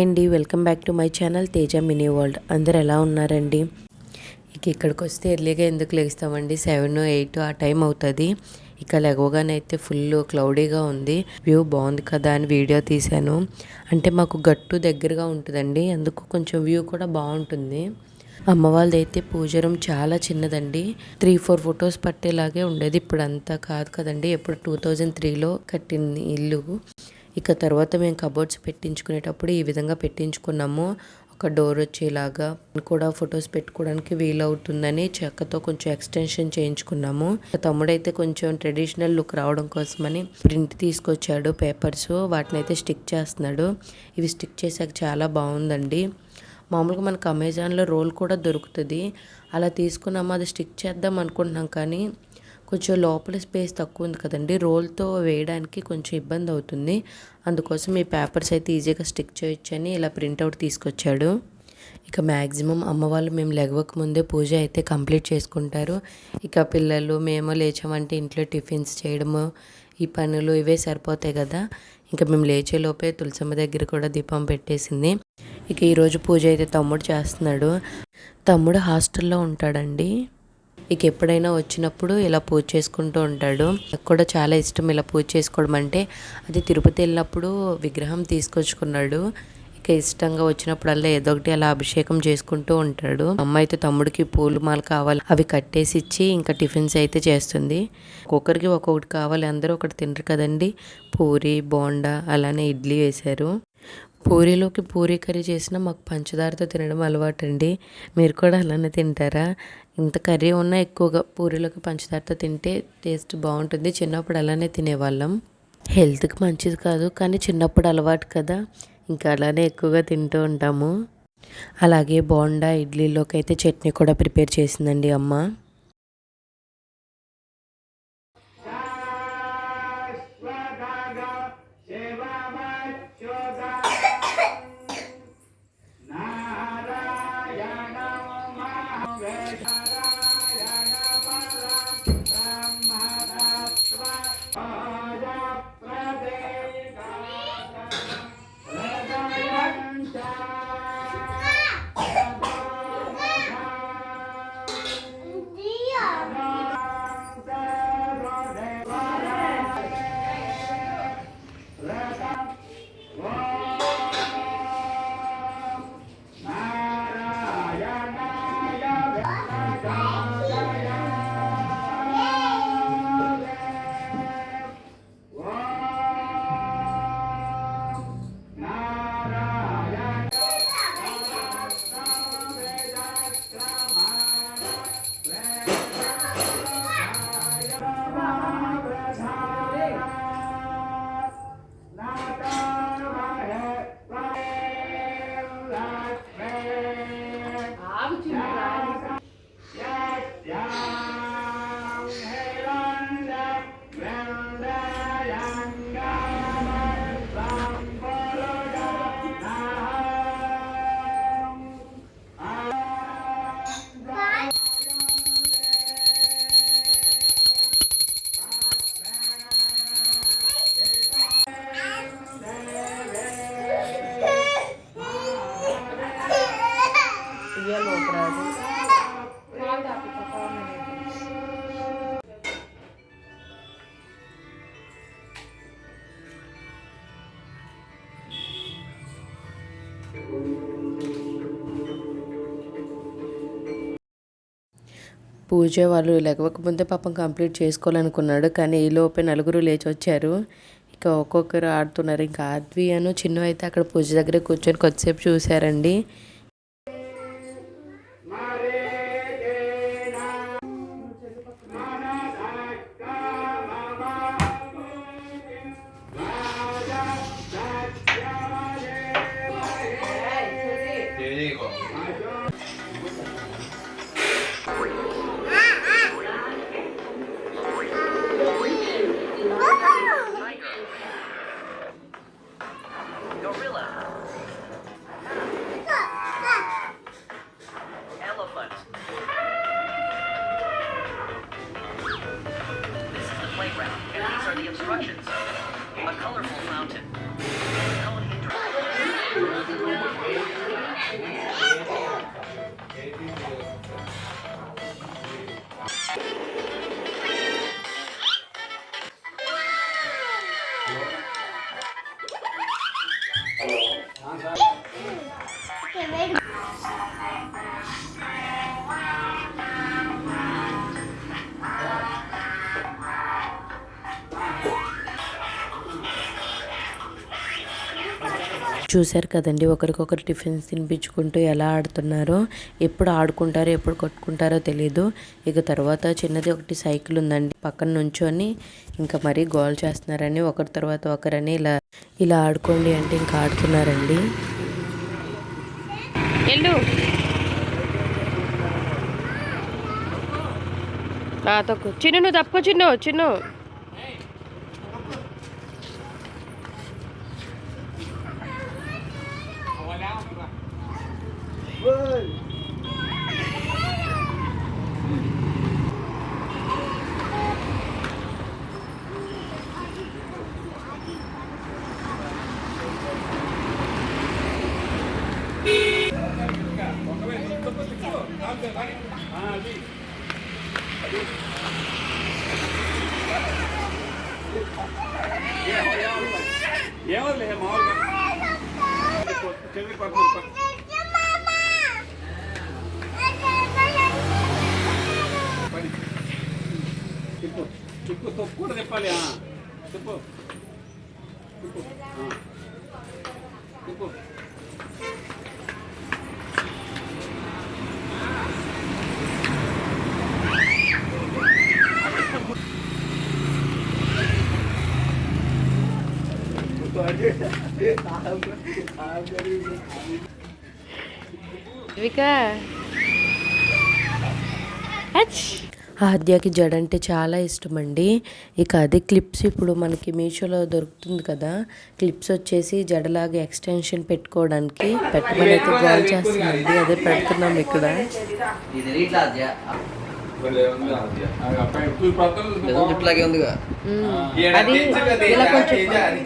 Hi అండి, welcome back to my channel Teja mini world. అందరు ఎలా ఉన్నారండి? ఇక్కడికి వస్తే ఎర్లీగా ఎందుకు లేస్తామండి, 7-8 ఆ టైం అవుతుంది. ఇక లెగవగానే అయితే ఫుల్ క్లౌడీగా ఉంది. వ్యూ బాగుంది కదా అని వీడియో తీశాను. అంటే మాకు గట్టు దగ్గరగా ఉంటుందండి, అందుకు కొంచెం వ్యూ కూడా బాగుంటుంది. అమ్మ వాళ్ళది అయితే పూజ రూమ్ చాలా చిన్నదండి, 3-4 ఫొటోస్ పట్టేలాగే ఉండేది. ఇప్పుడు అంతా కాదు కదండి, ఎప్పుడు 2003లో కట్టింది ఇల్లు. ఇక తర్వాత మేము కబోర్డ్స్ పెట్టించుకునేటప్పుడు ఈ విధంగా పెట్టించుకున్నాము. ఒక డోర్ వచ్చేలాగా కూడా ఫొటోస్ పెట్టుకోవడానికి వీలవుతుందని చెక్కతో కొంచెం ఎక్స్టెన్షన్ చేయించుకున్నాము. తమ్ముడైతే కొంచెం ట్రెడిషనల్ లుక్ రావడం కోసమని ప్రింట్ తీసుకొచ్చాడు పేపర్స్, వాటిని అయితే స్టిక్ చేస్తున్నాడు. ఇవి స్టిక్ చేసాక చాలా బాగుందండి. మామూలుగా మనకు అమెజాన్లో రోల్ కూడా దొరుకుతుంది, అలా తీసుకున్నాము. అది స్టిక్ చేద్దాం అనుకుంటున్నాం కానీ కొంచెం లోపల స్పేస్ తక్కువ ఉంది కదండి, రోల్తో వేయడానికి కొంచెం ఇబ్బంది అవుతుంది. అందుకోసం ఈ పేపర్స్ అయితే ఈజీగా స్టిక్ చేయొచ్చని ఇలా ప్రింట్అవుట్ తీసుకొచ్చాడు. ఇక మ్యాక్సిమం అమ్మ వాళ్ళు మేము లెగవక ముందే పూజ అయితే కంప్లీట్ చేసుకుంటారు. ఇక పిల్లలు మేము లేచామంటే ఇంట్లో టిఫిన్స్ చేయడము, ఈ పనులు ఇవే సరిపోతాయి కదా. ఇంకా మేము లేచేలోపే తులసమ్మ దగ్గర కూడా దీపం పెట్టేసింది. ఇక ఈరోజు పూజ అయితే తమ్ముడు చేస్తున్నాడు. తమ్ముడు హాస్టల్లో ఉంటాడండి. ఇక ఎప్పుడైనా వచ్చినప్పుడు ఇలా పూజ చేసుకుంటూ ఉంటాడు. నాకు కూడా చాలా ఇష్టం ఇలా పూజ చేసుకోవడం అంటే. అది తిరుపతి వెళ్ళినప్పుడు విగ్రహం తీసుకొచ్చుకున్నాడు. ఇక ఇష్టంగా వచ్చినప్పుడల్లా ఏదో ఒకటి అలా అభిషేకం చేసుకుంటూ ఉంటాడు. అమ్మ అయితే తమ్ముడికి పూలు మాల కావాలి, అవి కట్టేసి ఇచ్చి ఇంకా టిఫిన్స్ అయితే చేస్తుంది. ఒక్కొక్కరికి ఒక్కొక్కటి కావాలి, అందరూ ఒకటి తినరు కదండి. పూరి, బోండా, అలానే ఇడ్లీ వేశారు. పూరీలోకి పూరీ కర్రీ చేసినా మాకు పంచదారతో తినడం అలవాటు అండి. మీరు కూడా అలానే తింటారా? ఇంత కర్రీ ఉన్నా ఎక్కువగా పూరీలోకి పంచదారతో తింటే టేస్ట్ బాగుంటుంది. చిన్నప్పుడు అలానే తినేవాళ్ళం. హెల్త్కి మంచిది కాదు కానీ చిన్నప్పుడు అలవాటు కదా, ఇంకా అలానే ఎక్కువగా తింటూ ఉంటాము. అలాగే బోండా, ఇడ్లీలోకి అయితే చట్నీ కూడా ప్రిపేర్ చేసిందండి అమ్మ. పూజ వాళ్ళు లెగవకముందే పాపం కంప్లీట్ చేసుకోవాలనుకున్నాడు, కానీ ఈలోపే నలుగురు లేచి వచ్చారు. ఇక ఒక్కొక్కరు ఆడుతున్నారు. ఇంకా ఆద్వి అను చిన్న అయితే అక్కడ పూజ దగ్గర కూర్చొని కొద్దిసేపు చూశారండి. instructions. A colorful fountain. చూశారు కదండి, ఒకరికొకరు టిఫిన్స్ తినిపించుకుంటూ ఎలా ఆడుతున్నారో. ఎప్పుడు ఆడుకుంటారో ఎప్పుడు కొట్టుకుంటారో తెలీదు. ఇక తర్వాత చిన్నది ఒకటి సైకిల్ ఉందండి, పక్కన నుంచొని ఇంకా మరీ గోల్ చేస్తున్నారని ఒకరి తర్వాత ఒకరని ఇలా ఇలా ఆడుకోండి అంటే ఇంకా ఆడుతున్నారండి. చిన్ను నువ్వు తప్పుకో, చిన్ను చిన్ను. ఏమో మామూలుగా చెప్పు చెప్పు తప్పు కూడా చెప్పాలి. చెప్పు చెప్పు చెప్పు. ఆద్యకి జడ అంటే చాలా ఇష్టం అండి. ఇక అదే క్లిప్స్ ఇప్పుడు మనకి మీషోలో దొరుకుతుంది కదా, క్లిప్స్ వచ్చేసి జడలాగా ఎక్స్టెన్షన్ పెట్టుకోవడానికి పెట్టమని అయితే కాల్ చేస్తుందండి. అదే పెడుతున్నాం ఇక్కడ.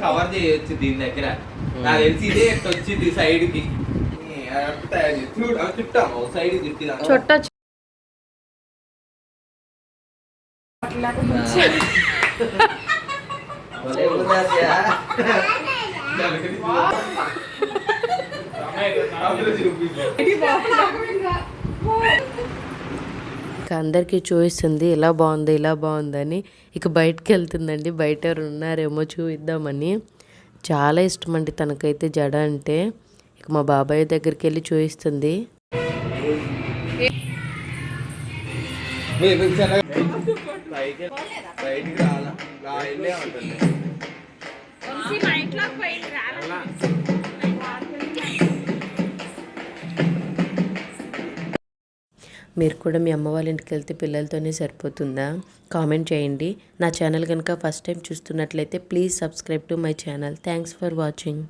కవర్ చేయొచ్చు దీని దగ్గర. నాకు తెలిసి ఇదే వచ్చింది సైడ్ కి చుట్టాము సైడ్ చుట్ట అందరికీ చూపిస్తుంది ఇలా బాగుంది ఇలా బాగుందని. ఇక బయటకు వెళ్తుందండి, బయట ఎవరు ఉన్నారేమో చూపిద్దామని. చాలా ఇష్టం అండి తనకైతే జడ అంటే. ఇక మా బాబాయ్ దగ్గరికి వెళ్ళి చూపిస్తుంది. మీరు కూడా మీ అమ్మ వాళ్ళ ఇంటికి వెళ్తే పిల్లలతోనే సరిపోతుందా? కామెంట్ చేయండి. నా ఛానల్ కనుక ఫస్ట్ టైం చూస్తున్నట్లయితే please subscribe to my channel. Thanks for watching.